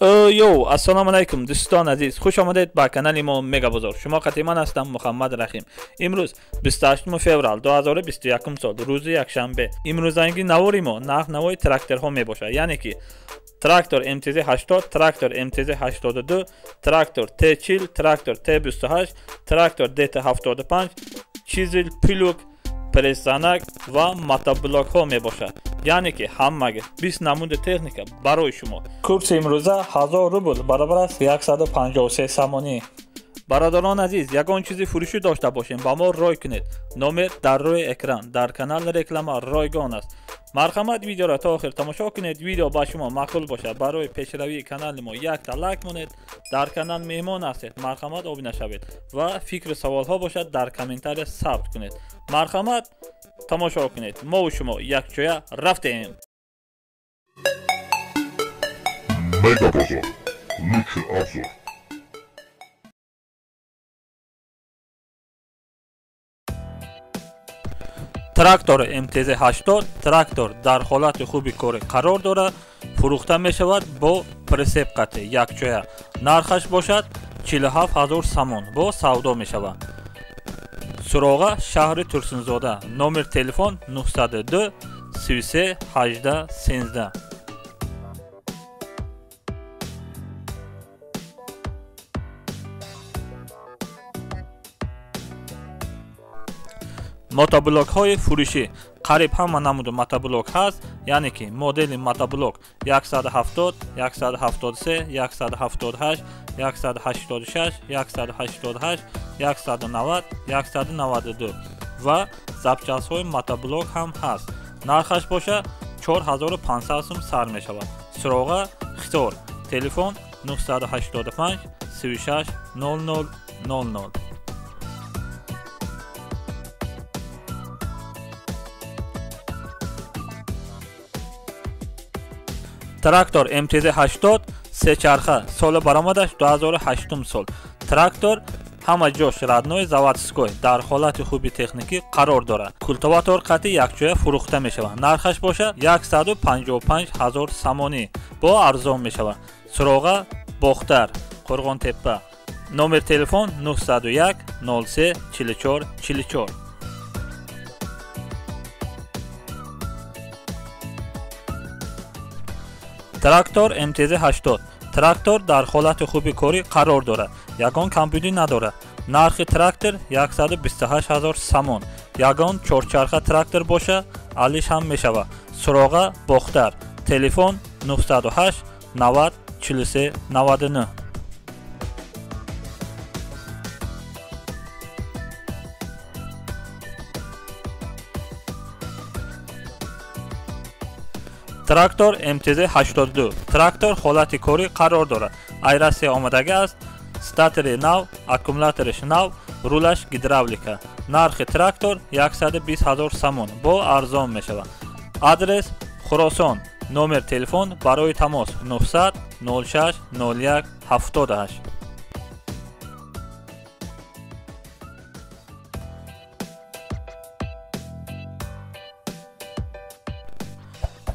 یو السلام علیکم دوستان عزیز، خوش آمدید به کانال ما مگا بازار. شما خدمت من هستم محمد رحیم. امروز 28 فوریه 2021 سال روز یکشنبه. امروز انگی نواری ما نوای تراکتورها می باشه، یعنی که تراکتور MTZ 80، تراکتور MTZ 82، تراکتور T40، تراکتور T28، تراکتور DT75، چیزل پلوک، پرسانک و ماتابلاک ها می باشد. یعنی که همه 20 نمود تکنیک برای شما. کورس امروزه 1000 روبل برابر است 153 سامانی. برادران عزیز، یگان چیزی فروشی داشته باشیم با ما رای کنید. نمر در روی اکران در کانال رکلام رایگان است. مرحمت ویدیو را تا آخر تماشا کنید. ویدیو با شما معقول باشه برای پیشروی کانال ما یک تا لایک کنید. در کانال مهمان هستید، مرحمت آبی شوید و فکر سوال ها باشد در کامنتار ثبت کنید. مرحمت تماشا کنید. ما و شما یک جای رفتیم. مگا بازار لوکس ابزار. تراکتور MTZ 80 تراکتور در حالت خوبی کار قرار دارد. فروخته می شود با پرسبقت یک جای. نرخش باشد 47000 سامان با سودا می شود. سراغ شهر ترسنزاده. نمر تلفن 902 33 18 13. ماتابلاک های فروشی قریب همه نمود ماتابلاک هست، یعنی که مدل ماتابلاک 170 173 178 186 188 190 192 و запчаст های ماتابلاک هم هست. نرخش باشه 4500 سوم سر می شود. سراغ خطور تلفن 985 36 00 00. تراکتور MTZ 80 سه چرخه، سال برآمدش 2008 سال. تراکتور همه جاش ردنوی заводской در حالت خوبی تکنیکی قرار دارد. کولتیواتور قطعی یک جای فروخته می شود. نرخش باشه 155000 سامانی با ارزان می شود. سراغ باختر قرغان تپه. نمر تلفن 901 03 44 44. تراکتور MTZ 80 تراکتور در حالت خوبی کاری قرار دارد. یگان کمبودی ندارد. نرخ تراکتور 128000 سامان. یگان چهارچرخه تراکتور باشه علیش هم می شود. سراغ باختر تلفن 908 90 43 99. تراکتور MTZ 82 تراکتور حالت کاری قرار دارد. ایرسی آمادگی است. ستاتر نو، اکومولاتورش نو، رولش گیدراولیکا. نرخ تراکتور 120000 سامان با ارزان می شود. آدرس خراسان. نمر تلفن برای تماس 900 06 01 78.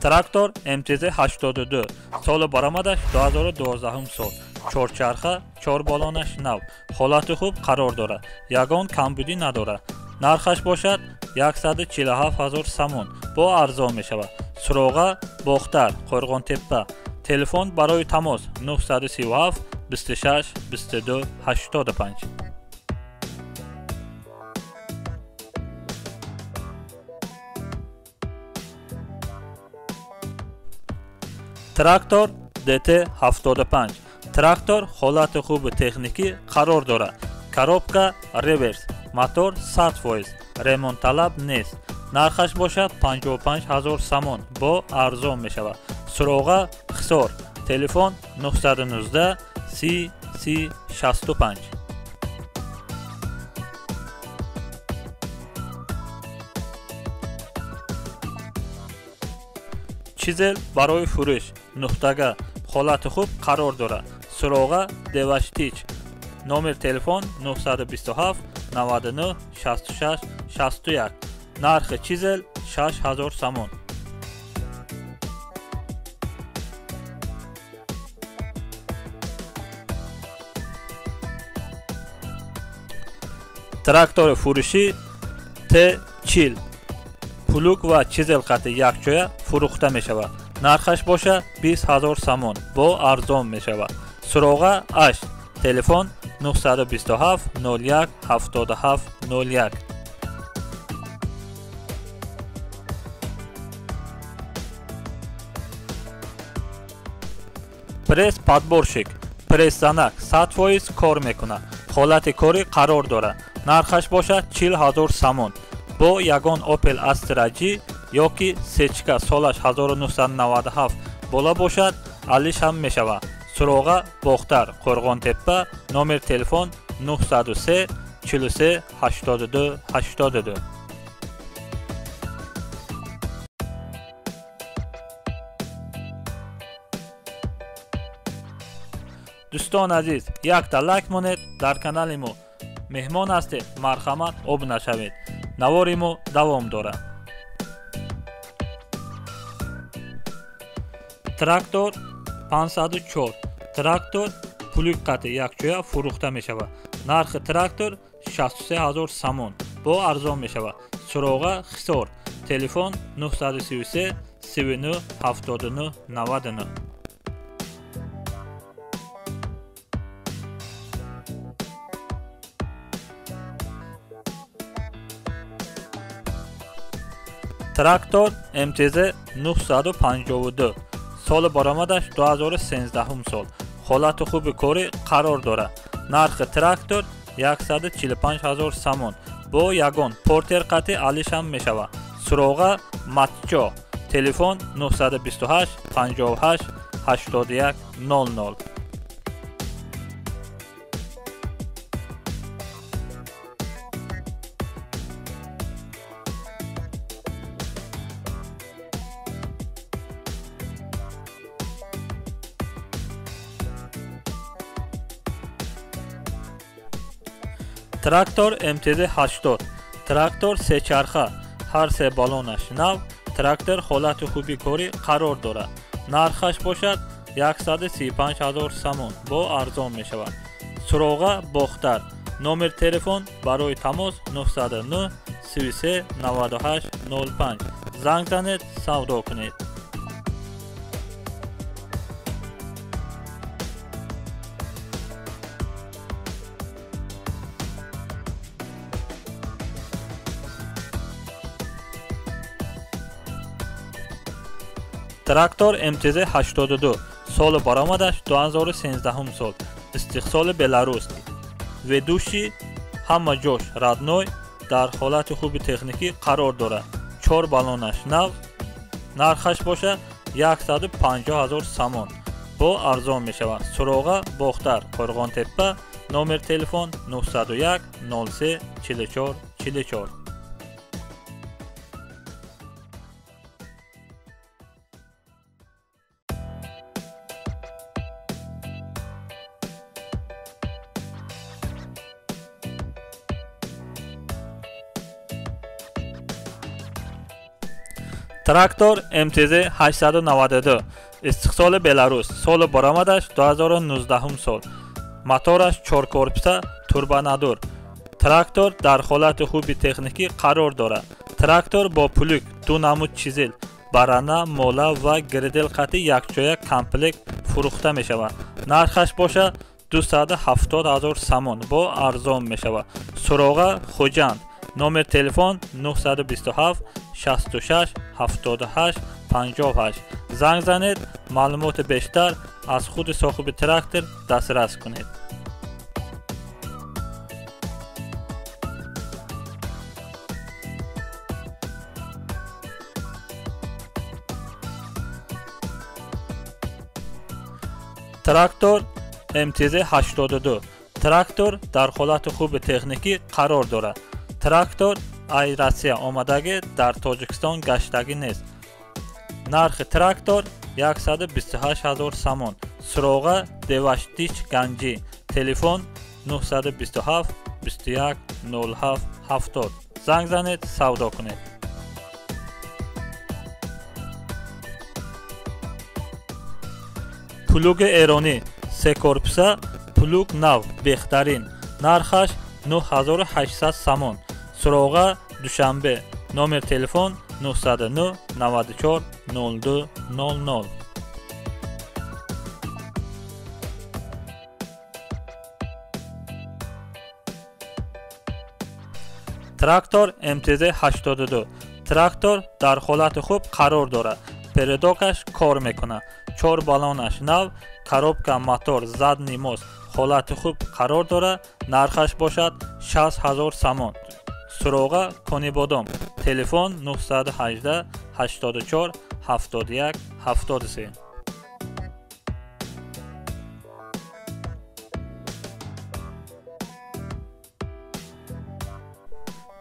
تراکتور MTZ 82 سال برآمدش 2012 سال. چهارچرخه، چهار بالانش نو. حالت خوب قرار دارد. یگان کمبودی ندارد. نرخش باشد 147000 سامان با ارزان می شود. سراغ باختر قرغان تپه. تلفن برای تماس 937 26 22 85. تراکتور DT75 تراکتور حالت خوب تکنیکی قرار دارد. коробка реверс، мотор 100%، ремонт طلب نیست. نرخش باشد 55000 سامان با ارزان می شود. سراغ خسار تلفن 919 30 30 65. چیزل برای فروش نقطه حالت خوب قرار دارد. سراغ دوشتیچ. نمر تلفن 927 99 66 61. نرخ چیزل 6000 سامان. трактори фурӯшӣ T40 пулук ва чизелхати якҷоя фурӯхта мешавад. Нархаш боша 20000 сомон бо арзон мешавад. суроға 8 телефон 927 01 77 01. пресс подборщик прессзанак 100% кор мекунад. ҳолати корӣ қарор дорад. нархаш бошад 40000 сомон бо ягон Opel Astra G ёки сечка солаш 1997 бола бошад алиш ҳам мешавад. суроға бохтар Қо'рг'он-Теппа, номер телефон 903 43 82 82. дӯстон азиз, якта лайк монед, дар канали мо меҳмон ҳастед, марҳамат об нашавед. навори мо давом дорад. трактор 504 трактор пулук қати якҷоя фурӯхта мешавад. нархи трактор 63000 сомон бо арзон мешавад. суроға Хисор телефон 933 39 79 99. трактор МТЗ 952 соли баромадаш 2013 сол. ҳолати хуби корӣ қарор дорад. нархи трактор 145000 сомон бо ягон портер қати алиш ҳам мешавад. суроға Матчо телефон 928 58 81 00. трактор МТЗ 80 трактор сечарха ҳар се балонаш нав. трактор ҳолати хуби корӣ қарор дорад. нархаш бошад 135000 сомон бо арзон мешавад. суроға бохтар номер телефон барои тамос 909 33 98 05. занг занед, савдо кунед. трактор МТЗ 82 соли баромадаш 2013 сол. истиқсоли Беларус. ведуши ҳама ҷош радной дар ҳолати хуби техникӣ қарор дорад. 4 балонаш нав. нархаш боша 150000 сомон бо арзон мешавад. суроға бохтар Қо'рг'он-Теппа, номер телефон 901 03 44 44. трактор МТЗ 892 истиқсоли Беларус соли баромадаш 2019 сол. мотораш 4 корпуса турбонадор. трактор дар ҳолати хуби техникӣ қарор дорад. трактор бо пулук, ду намуд чизел, барана, мола ва гридел қати якҷоя комплект фурӯхта мешавад. нархаш боша 270000 сомон бо арзон мешавад. суроға Хуҷанд номер телефон 927 66 78 58. занг занед, маълумоти бештар аз худи соҳиби трактор дастрас кунед. трактор МТЗ 82 трактор дар ҳолати хуби техникӣ қарор дорад. трактор ай Россия омадаги дар Тоҷикистон гаштагӣ нест. нархи трактор 128000 сомон. суроға Деваштич Ганҷи телефон 927 21 07 70. занг занед, савдо кунед. пулуги эронӣ 3 корпуса пулук нав бехтарин. нархаш 9800 сомон. Суроға Душанбе. Номер телефон 909 94 02 00. Трактор МТЗ-82. трактор дар ҳолати хуб қарор дорад. Передокаш кор мекунад. 4 балонаш нав, коробка, мотор, задни мост ҳолати хуб қарор дорад. Нархаш бошад 60000 сомон. Суроға Конибодом. Телефон 918 84 71 73.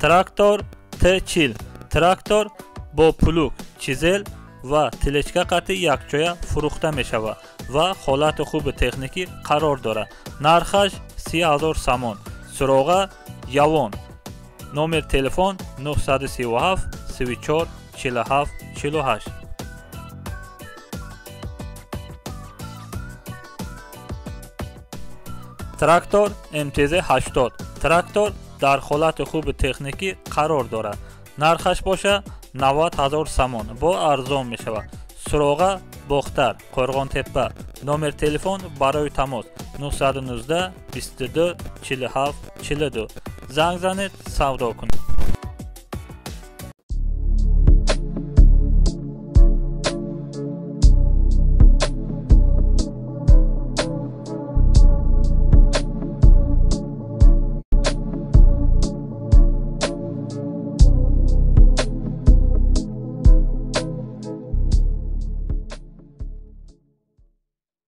трактор Т40. трактор бо плуг, чизел ва тилечка қати якҷоя фурӯхта мешавад ва ҳолати хуби техникӣ қарор дорад. нархаш 30000 сомон. суроға Явон. номер телефон 937 34 47 48. трактор МТЗ-80. трактор дар ҳолати хуби техникӣ қарор дорад. нархаш боша 90000 сомон. бо арзон мешавад. суроға Бохтар, Қо'рг'он-Теппа. номер телефон барои тамос 919 22 47 42. занг занед, савдо кунед.